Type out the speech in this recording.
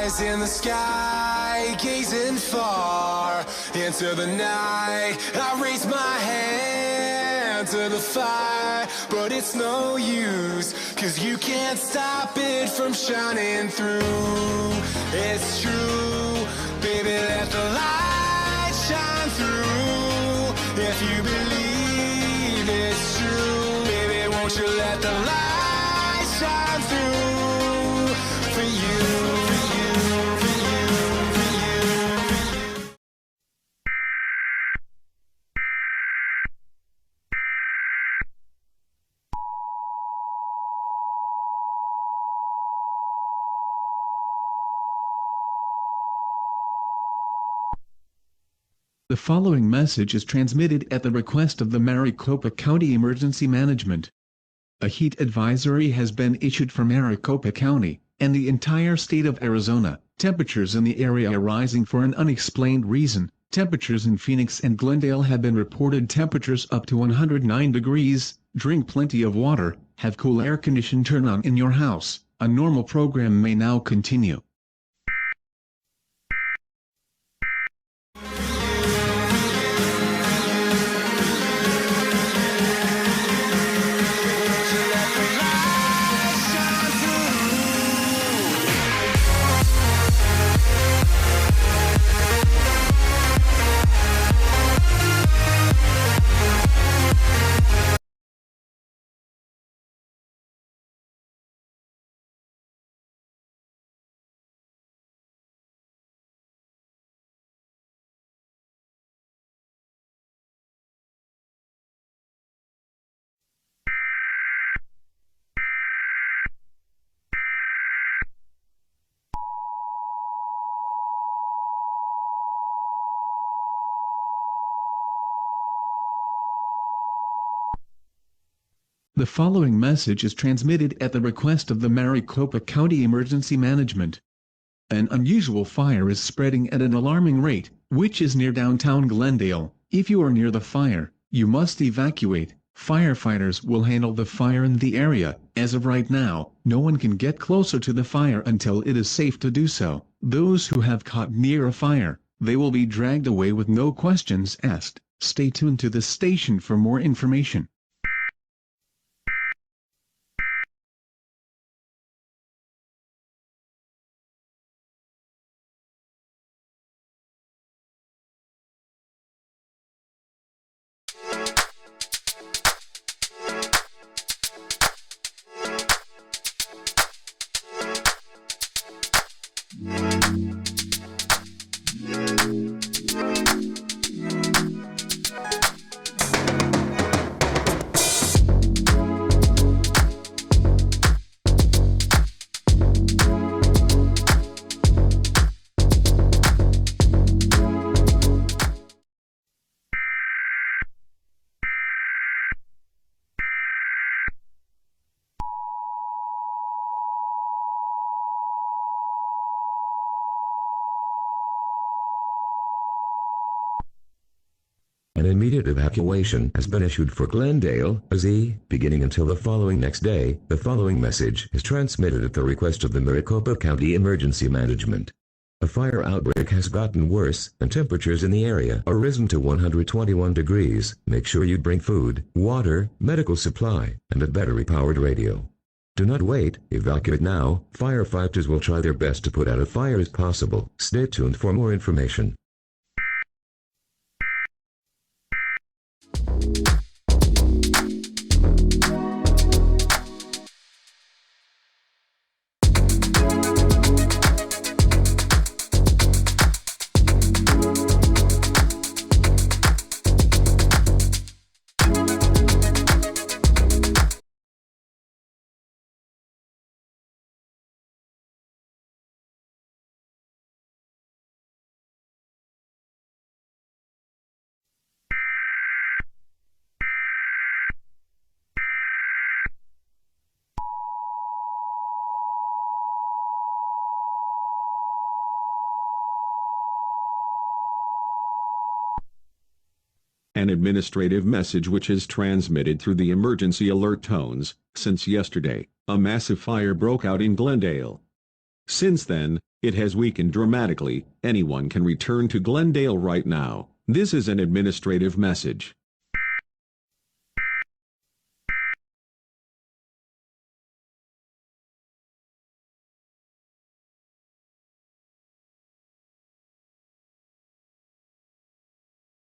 eyes in the sky, gazing far into the night. I raise my hand to the fire, but it's no use, 'cause you can't stop it from shining through. It's true, baby, let the light shine through. If you believe it's true, baby, won't you let the light shine through for you, for you, for you, for you, for you. The following message is transmitted at the request of the Maricopa County Emergency Management. A heat advisory has been issued for Maricopa County and the entire state of Arizona. Temperatures in the area are rising for an unexplained reason. Temperatures in Phoenix and Glendale have been reported temperatures up to 109 degrees. Drink plenty of water, have cool air condition turn on in your house. A normal program may now continue. The following message is transmitted at the request of the Maricopa County Emergency Management. An unusual fire is spreading at an alarming rate, which is near downtown Glendale. If you are near the fire, you must evacuate. Firefighters will handle the fire in the area. As of right now, no one can get closer to the fire until it is safe to do so. Those who have caught near a fire, they will be dragged away with no questions asked. Stay tuned to the station for more information. An immediate evacuation has been issued for Glendale, AZ, beginning until the following next day. The following message is transmitted at the request of the Maricopa County Emergency Management. A fire outbreak has gotten worse, and temperatures in the area are risen to 121 degrees. Make sure you bring food, water, medical supply, and a battery-powered radio. Do not wait, evacuate now. Firefighters will try their best to put out a fire as possible. Stay tuned for more information. An administrative message which is transmitted through the emergency alert tones. Since yesterday, a massive fire broke out in Glendale. Since then, It has weakened dramatically. Anyone can return to Glendale right now. This is an administrative message.